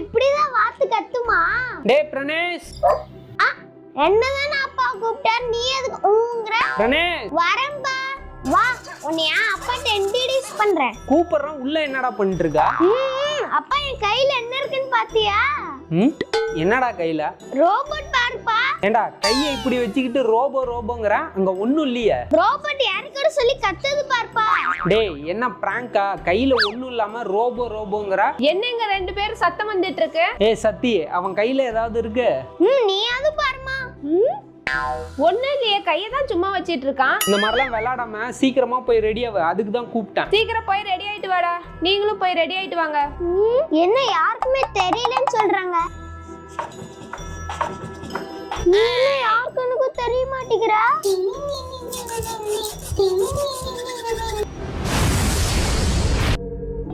இப்படிதான் வாத்து கத்துமா? டேய் பிரணேஷ், என்னதான் அப்பா கூப்பிட்டார், நீ எதுக்கு ஊங்குற? பிரணேஷ் வரேன்பா, வா. உன்னையா அப்பா இன்ட்ரோடியூஸ் பண்றேன். கூப்பிடுறேன், உள்ள என்னடா பண்ணிட்டு இருக்கா? அப்பா என் கையில என்ன இருக்குன்னு பாத்தியா? என்னடா கையில? ரோபோட் பாருப்பா. ஏண்டா கையை இப்படி வச்சுக்கிட்டு ரோபோங்கிற, அங்க ஒண்ணும் இல்லையே. ரோபோட் யாருக்கூட சொல்லி கத்துது பாருப்பா. டேய் என்ன பிராங்கா? கையில ஒண்ணும் இல்லாம ரோபோங்கிற. என்னங்க ரெண்டு பேரும் சத்தம் வந்துட்டு இருக்கு? ஏய் சத்தி, அவன் கையில ஏதாவது இருக்கு? நீ அது பாருமா. ஒண்ணு இல்லையே, கையை தான் சும்மா வச்சிட்டு இருக்கான். இந்த மாதிரிலாம் விளையாடாம சீக்கிரமா போய் ரெடியாவு, அதுக்கு தான் கூப்பிட்டேன். சீக்கிரம் போய் ரெடி ஆயிட்டு வாடா. நீங்களும் போய் ரெடி ஆயிட்டு வாங்க. என்ன யாருக்குமே தெரியலன்னு சொல்றாங்க? நீ யாருக்கும் தெரிய மாட்டேங்கிறா?